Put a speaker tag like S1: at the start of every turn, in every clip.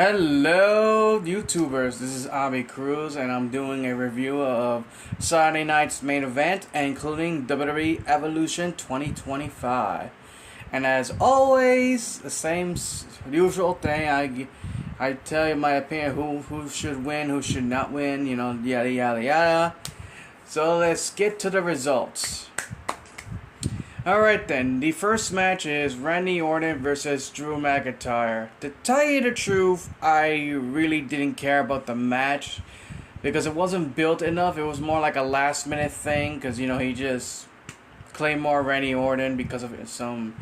S1: Hello YouTubers, this is Abi Cruz and I'm doing a review of Saturday night's main event, including WWE Evolution 2025. And as always, the same usual thing, I tell you my opinion, who should win, who should not win, yada yada yada. So let's get to the results. Alright then, the first match is Randy Orton versus Drew McIntyre. To tell you the truth, I really didn't care about the match because it wasn't built enough. It was more like a last minute thing because, he just claimed more Randy Orton because of some...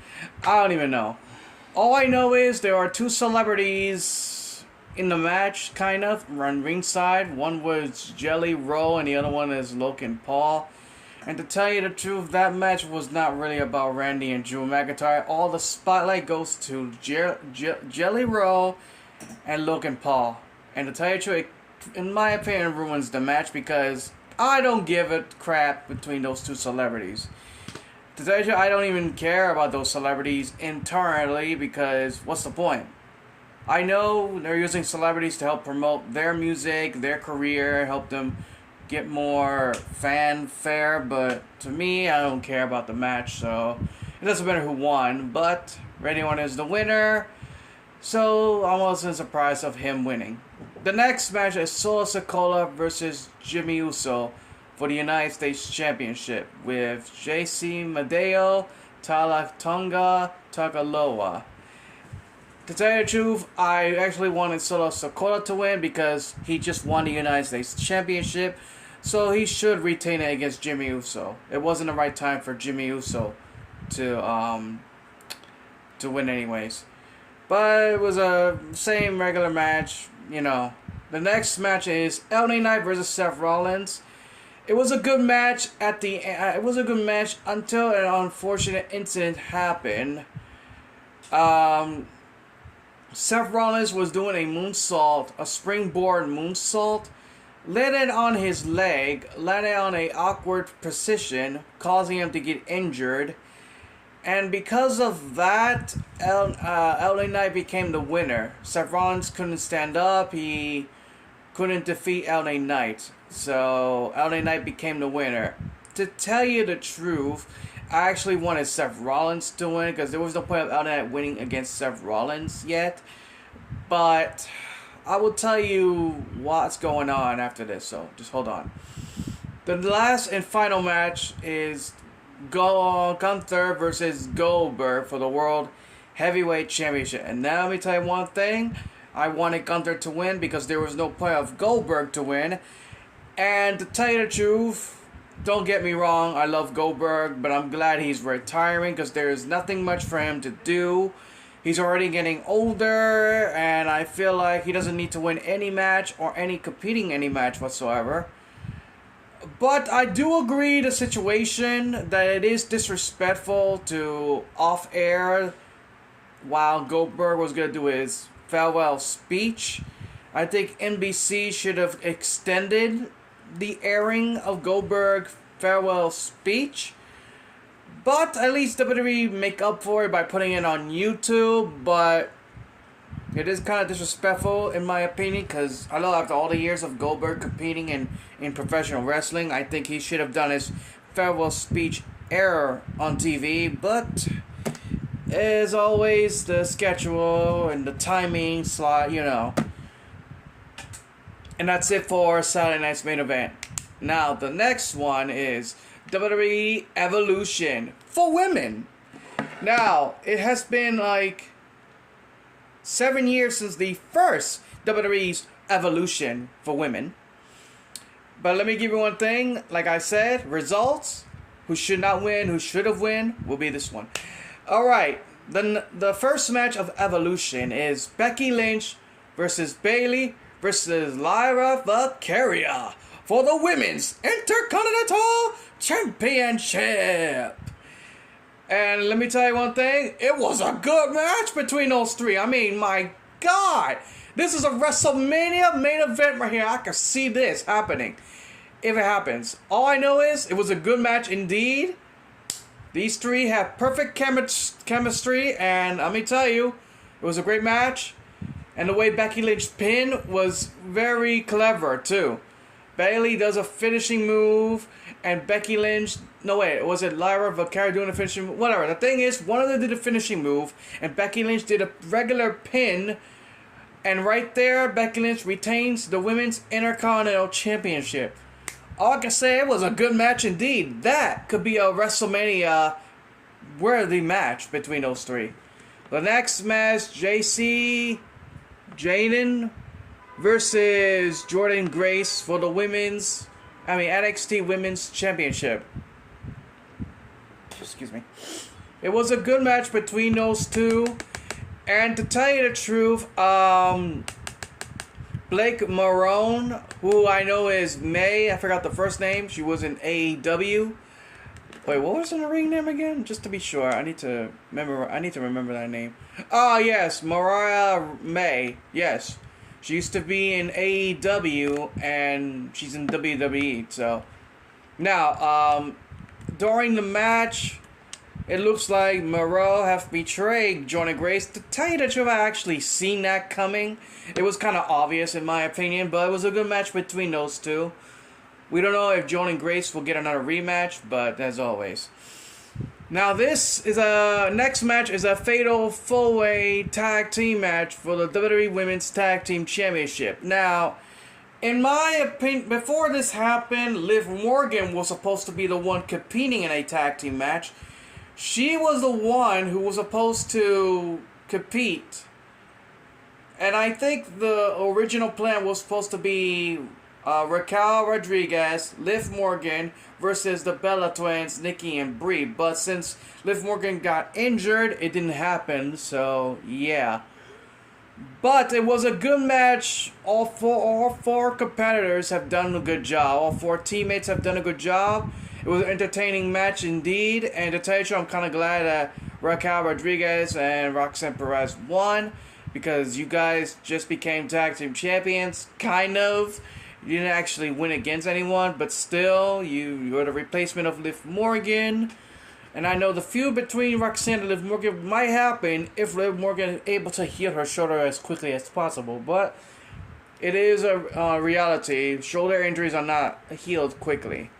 S1: I don't even know. All I know is there are two celebrities in the match, kind of, on ringside. One was Jelly Roll and the other one is Logan Paul. And to tell you the truth, that match was not really about Randy and Drew McIntyre. All the spotlight goes to Jelly Roll and Logan Paul. And to tell you the truth, it, in my opinion, it ruins the match because I don't give a crap between those two celebrities. To tell you the truth, I don't even care about those celebrities entirely because what's the point? I know they're using celebrities to help promote their music, their career, help them get more fanfare, but to me, I don't care about the match, so it doesn't matter who won, but Randy Orton is the winner, so I wasn't surprised of him winning. The next match is Solo Sikoa versus Jimmy Uso for the United States Championship with JC Madeo, Tonga Tagaloa. To tell you the truth, I actually wanted Solo Sikoa to win because he just won the United States Championship, so he should retain it against Jimmy Uso. It wasn't the right time for Jimmy Uso to win anyways. But it was a same regular match, The next match is LA Knight versus Seth Rollins. It was a good match it was a good match until an unfortunate incident happened. Seth Rollins was doing a moonsault, a springboard moonsault, landed on his leg, landed on an awkward position, causing him to get injured. And because of that, LA Knight became the winner. Seth Rollins couldn't stand up, he couldn't defeat LA Knight. So LA Knight became the winner. To tell you the truth, I actually wanted Seth Rollins to win because there was no point of LA Knight winning against Seth Rollins yet. But I will tell you what's going on after this, so just hold on. The last and final match is Gunther versus Goldberg for the World Heavyweight Championship. And now let me tell you one thing. I wanted Gunther to win because there was no point of Goldberg to win. And to tell you the truth, don't get me wrong, I love Goldberg, but I'm glad he's retiring because there is nothing much for him to do. He's already getting older, and I feel like he doesn't need to win any match or competing any match whatsoever. But I do agree the situation that it is disrespectful to off-air while Goldberg was going to do his farewell speech. I think NBC should have extended the airing of Goldberg's farewell speech, but at least WWE make up for it by putting it on YouTube. But it is kind of disrespectful in my opinion because I know after all the years of Goldberg competing in professional wrestling, I think he should have done his farewell speech air on TV. But as always, the schedule and the timing slot, And that's it for Saturday night's main event. Now, the next one is WWE Evolution for women. Now, it has been like 7 years since the first WWE's Evolution for women. But let me give you one thing. Like I said, results, who should not win, who should have won, will be this one. Alright, the first match of Evolution is Becky Lynch versus Bayley versus Lyra Valkyria for the Women's Intercontinental Championship. And let me tell you one thing, it was a good match between those three. I mean, my God, this is a WrestleMania main event right here. I can see this happening if it happens. All I know is it was a good match indeed. These three have perfect chemistry, and let me tell you, it was a great match. And the way Becky Lynch pin was very clever too. Bayley does a finishing move, and Becky Lynch. No wait, was it Lyra Valkyria doing a finishing move? Whatever. The thing is, one of them did a finishing move, and Becky Lynch did a regular pin. And right there, Becky Lynch retains the Women's Intercontinental Championship. All I can say, it was a good match indeed. That could be a WrestleMania worthy match between those three. The next match, Jaden versus Jordan Grace for the NXT Women's Championship. Excuse me. It was a good match between those two. And to tell you the truth, Blake Marone, who I know is May, I forgot the first name. She was in AEW. Wait, what was her ring name again? Just to be sure, I need to remember that name. Oh yes, Mariah May. Yes, she used to be in AEW and she's in WWE. So now, during the match, it looks like Moreau have betrayed Jordan Grace. To tell you the truth, I actually seen that coming. It was kind of obvious in my opinion, but it was a good match between those two. We don't know if Jordan Grace will get another rematch, but as always. Now next match is a fatal four-way tag team match for the WWE Women's Tag Team Championship. Now, in my opinion, before this happened, Liv Morgan was supposed to be the one competing in a tag team match. She was the one who was supposed to compete. And I think the original plan was supposed to be Raquel Rodriguez, Liv Morgan versus the Bella Twins, Nikki and Brie. But since Liv Morgan got injured, it didn't happen. So, yeah. But it was a good match. All four competitors have done a good job. All four teammates have done a good job. It was an entertaining match indeed, and to tell you the truth, I'm kind of glad that Raquel Rodriguez and Roxanne Perez won, because you guys just became tag team champions, kind of. You didn't actually win against anyone, but still, you're the replacement of Liv Morgan. And I know the feud between Roxanne and Liv Morgan might happen if Liv Morgan is able to heal her shoulder as quickly as possible, but it is a reality. Shoulder injuries are not healed quickly.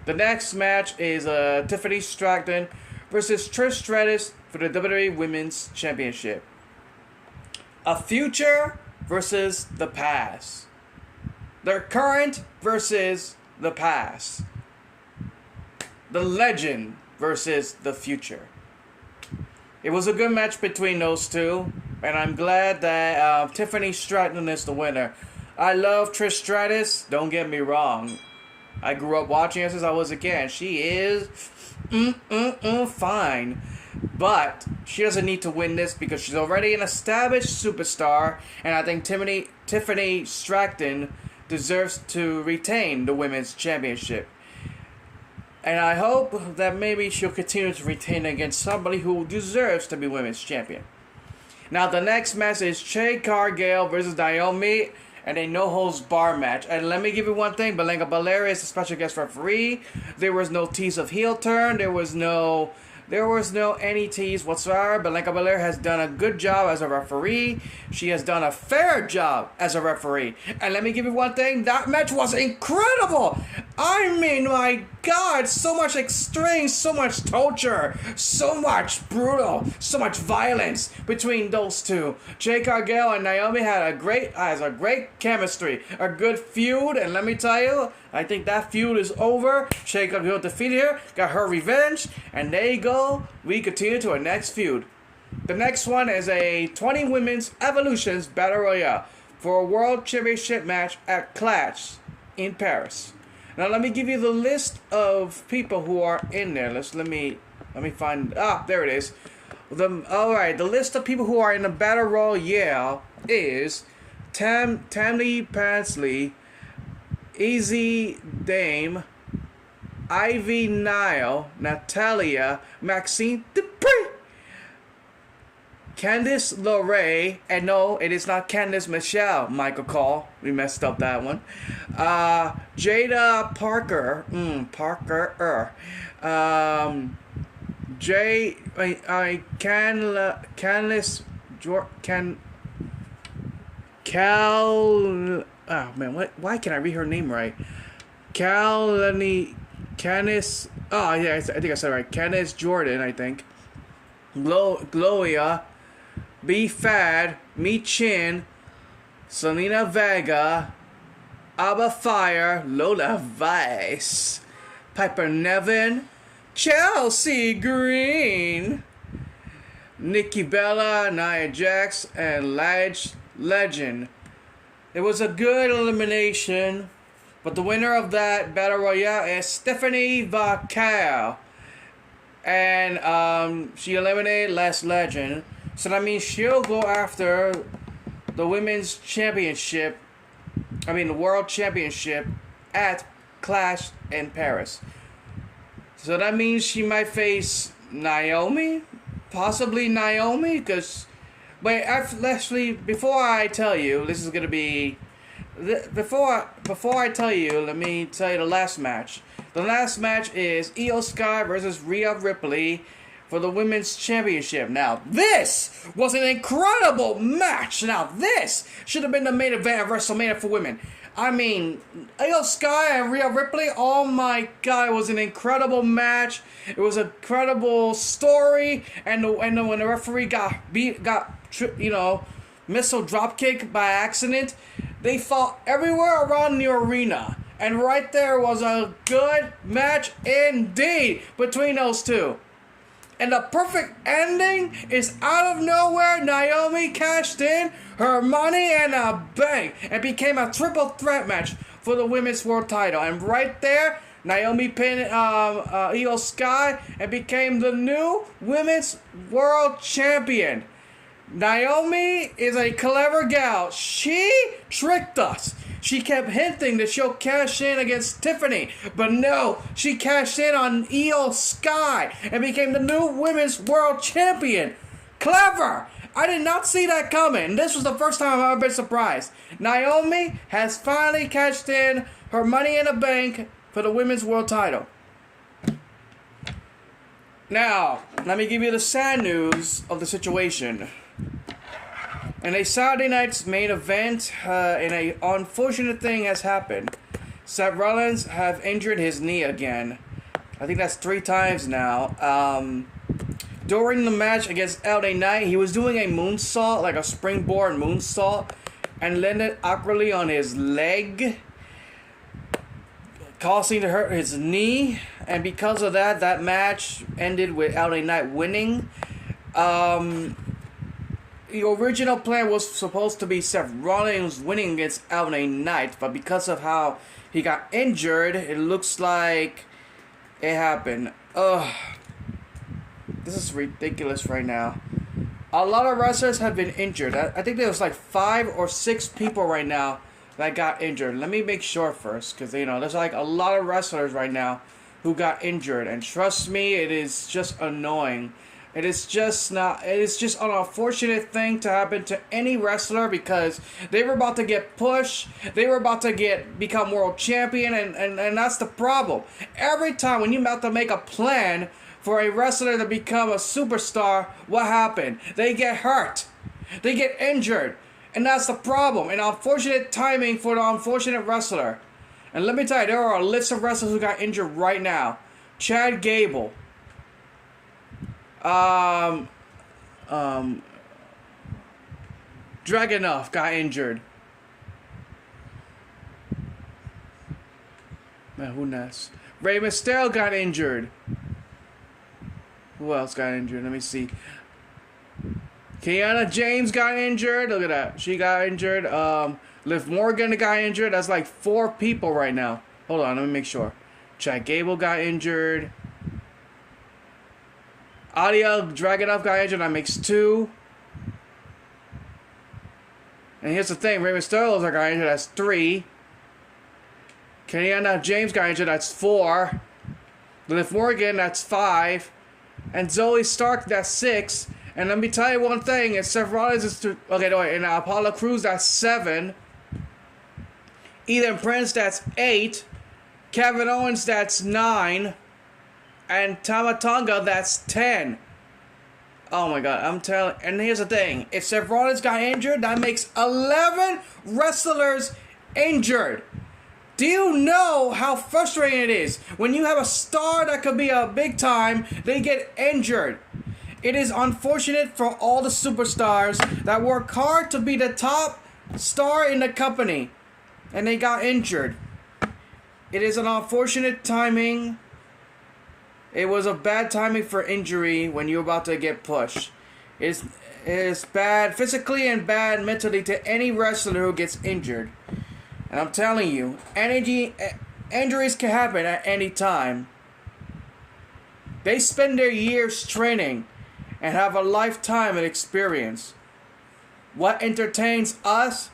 S1: The next match is Tiffany Stratton versus Trish Stratus for the WWE Women's Championship. A future versus the past. The current versus the past. The legend versus the future. It was a good match between those two, and I'm glad that Tiffany Stratton is the winner. I love Trish Stratus, don't get me wrong. I grew up watching her since I was a kid. She is fine. But she doesn't need to win this because she's already an established superstar. And I think Tiffany Stratton deserves to retain the Women's Championship. And I hope that maybe she'll continue to retain against somebody who deserves to be Women's Champion. Now the next match is Jade Cargill versus Naomi. And a no-holds-bar match. And let me give you one thing. Bianca Belair is a special guest referee. There was no tease of heel turn. There was no any tease whatsoever. Bianca Belair has done a good job as a referee. She has done a fair job as a referee. And let me give you one thing. That match was incredible. I mean, my God, so much extreme, so much torture, so much brutal, so much violence between those two. Jade Cargill and Naomi has a great chemistry, a good feud, and let me tell you, I think that feud is over. Jade Cargill defeated her, got her revenge, and there you go. We continue to our next feud. The next one is a 20 Women's Evolutions Battle Royale for a World Championship match at Clash in Paris. Now let me give you the list of people who are in there. Let me find. There it is. Alright, the list of people who are in the Battle Royale is Tammy Pansley, Easy Dame, Ivy Nile, Natalia, Maxine Dupree, Candice LeRae, and no, it is not Candice Michelle, Michael Call. We messed up that one. Jada Parker, Cal. Oh man, what? Why can't I read her name right? Canis. Oh yeah, I think I said it right. Canis Jordan, I think. Gloria, B Fad, Me Chin, Selena Vega, Abba Fire, Lola Vice, Piper Nevin, Chelsea Green, Nikki Bella, Nia Jax, and Legend. It was a good elimination, but the winner of that Battle Royale is Stephanie Vaquer. And she eliminated Last Legend. So that means she'll go after the Women's Championship. The World Championship at Clash in Paris. So that means she might face Naomi? Possibly Naomi? Because... Wait, actually, before I tell you, this is going to be... Before I tell you, let me tell you the last match. The last match is Io Sky versus Rhea Ripley for the Women's Championship. Now, this was an incredible match. Now, this should have been the main event of WrestleMania for women. Io Sky and Rhea Ripley, oh my god, it was an incredible match. It was an incredible story, and when the referee got missile dropkick by accident, they fought everywhere around the arena. And right there was a good match indeed between those two. And the perfect ending is out of nowhere. Naomi cashed in her money in a bank and became a triple threat match for the women's world title. And right there, Naomi pinned Io Sky and became the new women's world champion. Naomi is a clever gal. She tricked us. She kept hinting that she'll cash in against Tiffany, but no, she cashed in on Io Sky and became the new women's world champion. Clever! I did not see that coming. This was the first time I've ever been surprised. Naomi has finally cashed in her money in the bank for the women's world title. Now, let me give you the sad news of the situation. In a Saturday night's main event, an unfortunate thing has happened. Seth Rollins have injured his knee again. I think that's 3 times now. During the match against LA Knight, he was doing a moonsault, like a springboard moonsault, and landed awkwardly on his leg, causing to hurt his knee. And because of that, that match ended with LA Knight winning. The original plan was supposed to be Seth Rollins winning against LA Knight, but because of how he got injured, it looks like it happened. This is ridiculous right now. A lot of wrestlers have been injured. I think there was like 5 or 6 people right now that got injured. Let me make sure first, because there's like a lot of wrestlers right now who got injured, and trust me, it is just annoying. It is just an unfortunate thing to happen to any wrestler, because they were about to get pushed. They were about to become world champion, and that's the problem. Every time when you're about to make a plan for a wrestler to become a superstar, what happened? They get hurt. They get injured. And that's the problem. And unfortunate timing for the unfortunate wrestler. And let me tell you, there are a list of wrestlers who got injured right now. Chad Gable. Dragunov got injured. Man, who knows? Rey Mysterio got injured. Who else got injured? Let me see. Kiana James got injured. Look at that. She got injured. Liv Morgan got injured. That's like 4 people right now. Hold on, let me make sure. Chad Gable got injured. Adia Dragunov got injured. That makes 2. And here's the thing. Rey Mysterio got injured. That's 3. Kiana James got injured. That's 4. Liv Morgan, that's 5. And Zoe Stark, that's 6. And let me tell you one thing. And Seth Rollins is... And Apollo Crews, that's 7. Ethan Prince, that's 8. Kevin Owens, that's 9. And Tama Tonga, that's 10. Oh my god, I'm telling. And here's the thing: if Seth Rollins got injured, that makes 11 wrestlers injured. Do you know how frustrating it is when you have a star that could be a big time, they get injured? It is unfortunate for all the superstars that work hard to be the top star in the company, and they got injured. It is an unfortunate timing. It was a bad timing for injury when you're about to get pushed. It's bad physically and bad mentally to any wrestler who gets injured. And I'm telling you, injuries can happen at any time. They spend their years training and have a lifetime of experience. What entertains us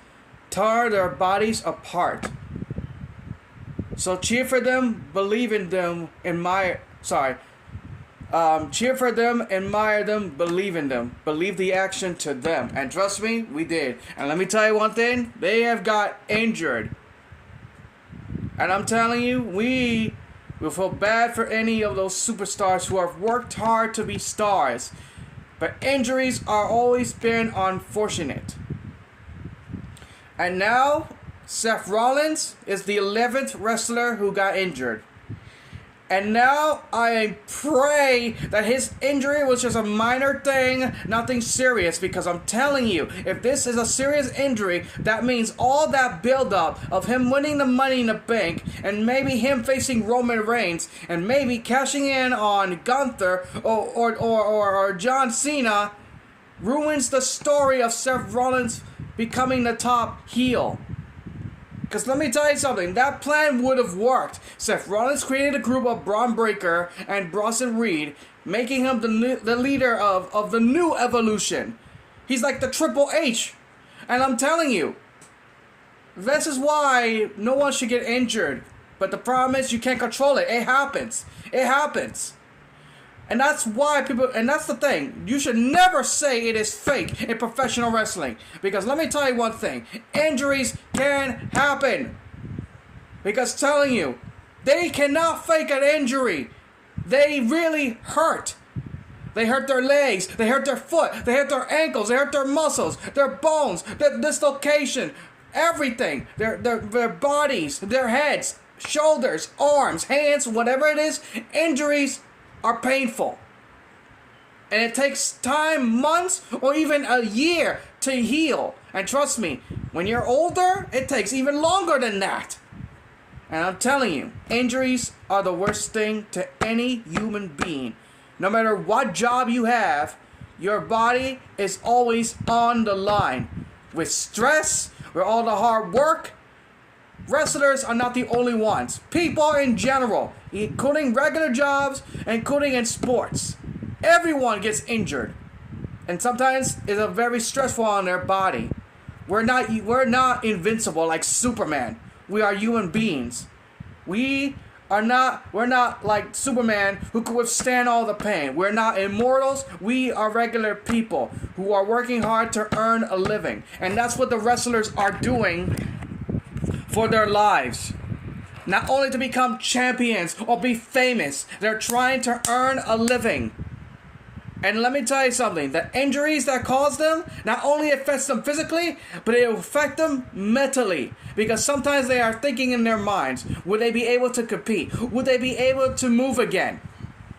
S1: tear their bodies apart. So cheer for them, believe in them, cheer for them, admire them, believe in them. Believe the action to them. And trust me, we did. And let me tell you one thing, they have got injured. And I'm telling you, we will feel bad for any of those superstars who have worked hard to be stars. But injuries are always been unfortunate. And now, Seth Rollins is the 11th wrestler who got injured. And now I pray that his injury was just a minor thing, nothing serious. Because I'm telling you, if this is a serious injury, that means all that build-up of him winning the Money in the Bank, and maybe him facing Roman Reigns, and maybe cashing in on Gunther or John Cena, ruins the story of Seth Rollins becoming the top heel. Because let me tell you something, that plan would have worked. Seth Rollins created a group of Braun Breaker and Bronson Reed, making him the leader of the new evolution. He's like the Triple H. And I'm telling you, this is why no one should get injured. But the problem is you can't control it. It happens. It happens. And that's why and that's the thing, you should never say it is fake in professional wrestling. Because let me tell you one thing, injuries can happen. Because telling you, they cannot fake an injury. They really hurt. They hurt their legs, they hurt their foot, they hurt their ankles, they hurt their muscles, their bones, their dislocation, everything. Their bodies, their heads, shoulders, arms, hands, whatever it is, injuries are painful. And it takes time, months, or even a year to heal. And trust me, when you're older, it takes even longer than that. And I'm telling you, injuries are the worst thing to any human being. No matter what job you have, your body is always on the line. With stress, with all the hard work, wrestlers are not the only ones. People in general, including regular jobs, including in sports. Everyone gets injured. And sometimes it's a very stressful on their body. We're not invincible like Superman. We are human beings. We're not like Superman who could withstand all the pain. We're not immortals. We are regular people who are working hard to earn a living. And that's what the wrestlers are doing for their lives. Not only to become champions or be famous, they're trying to earn a living. And let me tell you something, the injuries that cause them not only affects them physically, but it will affect them mentally. Because sometimes they are thinking in their minds, would they be able to compete? Would they be able to move again?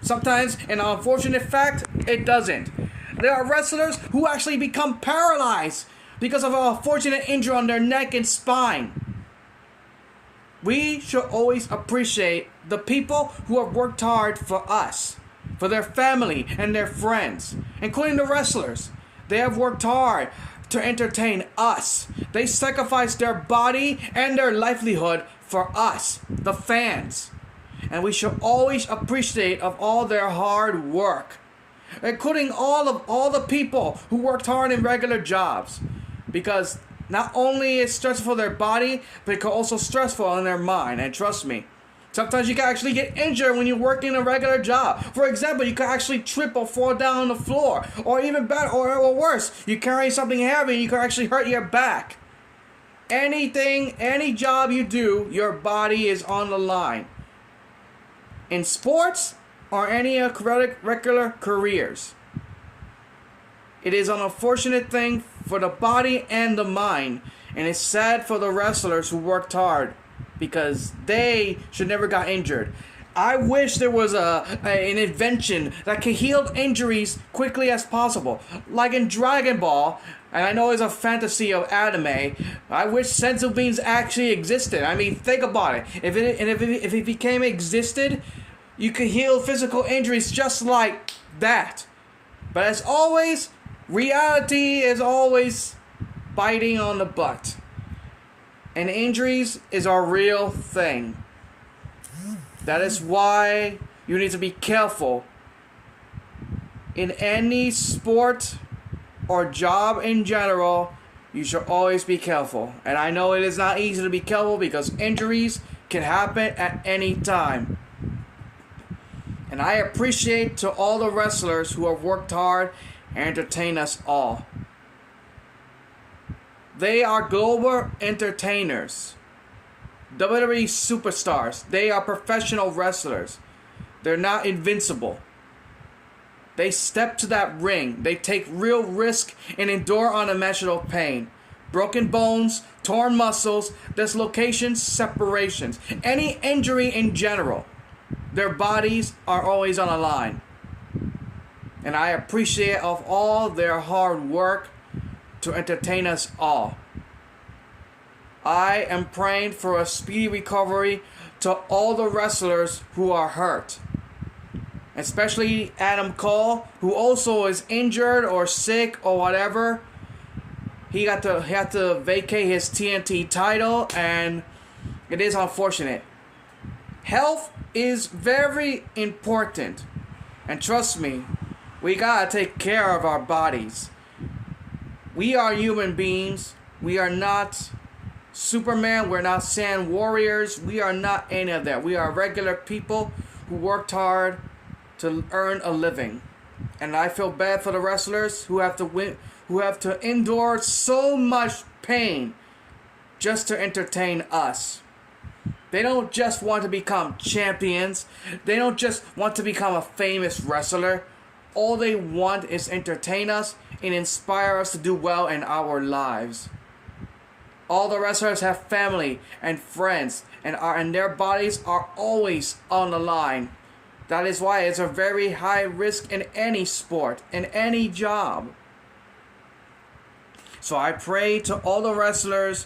S1: Sometimes, in an unfortunate fact, it doesn't. There are wrestlers who actually become paralyzed because of an unfortunate injury on their neck and spine. We should always appreciate the people who have worked hard for us, for their family and their friends, including the wrestlers. They have worked hard to entertain us. They sacrificed their body and their livelihood for us, the fans. And we should always appreciate of all their hard work, including all the people who worked hard in regular jobs. Because not only is it stressful for their body, but it can also stressful on their mind. And trust me, sometimes you can actually get injured when you work in a regular job. For example, you can actually trip or fall down on the floor. Or even better, or worse, you carry something heavy and you can actually hurt your back. Any job you do, your body is on the line. In sports or any regular careers. It is an unfortunate thing for the body and the mind, and it's sad for the wrestlers who worked hard because they should never got injured. I wish there was an invention that could heal injuries quickly as possible, like in Dragon Ball. And I know it's a fantasy of anime. I wish senzu beans actually existed. I mean, think about it. If it became existed, you could heal physical injuries just like that. But as always, reality is always biting on the butt. And injuries is a real thing. That is why you need to be careful in any sport or job in general. You should always be careful. And I know it is not easy to be careful because injuries can happen at any time. And I appreciate to all the wrestlers who have worked hard and entertained us all. They are global entertainers. WWE superstars. They are professional wrestlers. They're not invincible. They step to that ring. They take real risk and endure unimaginable pain. Broken bones, torn muscles, dislocations, separations. Any injury in general. Their bodies are always on the line. And I appreciate of all their hard work to entertain us all. I am praying for a speedy recovery to all the wrestlers who are hurt. Especially Adam Cole, who also is injured or sick or whatever. He had to vacate his TNT title, and it is unfortunate. Health is very important. And trust me, we gotta take care of our bodies. We are human beings. We are not Superman, we're not sand warriors, we are not any of that. We are regular people who worked hard to earn a living. And I feel bad for the wrestlers who have to endure so much pain just to entertain us. They don't just want to become champions. They don't just want to become a famous wrestler. All they want is entertain us and inspire us to do well in our lives. All the wrestlers have family and friends, and their bodies are always on the line. That is why it's a very high risk in any sport, in any job. So I pray to all the wrestlers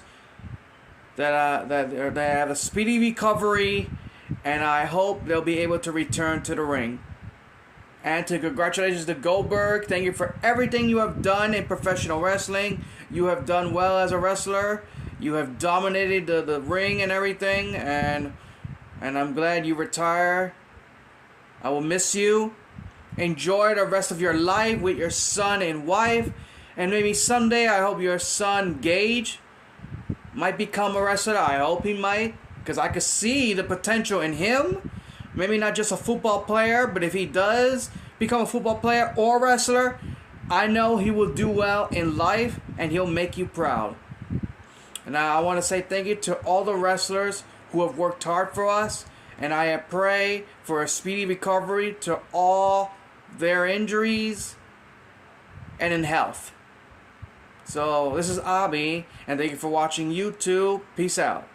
S1: that they have a speedy recovery, and I hope they'll be able to return to the ring. And to congratulations to Goldberg. Thank you for everything you have done in professional wrestling. You have done well as a wrestler. You have dominated the ring and everything. And I'm glad you retire. I will miss you. Enjoy the rest of your life with your son and wife. And maybe someday I hope your son Gage might become a wrestler. I hope he might. Because I could see the potential in him. Maybe not just a football player, but if he does become a football player or wrestler, I know he will do well in life and he'll make you proud. And I want to say thank you to all the wrestlers who have worked hard for us. And I pray for a speedy recovery to all their injuries and in health. So this is Abi, and thank you for watching YouTube. Peace out.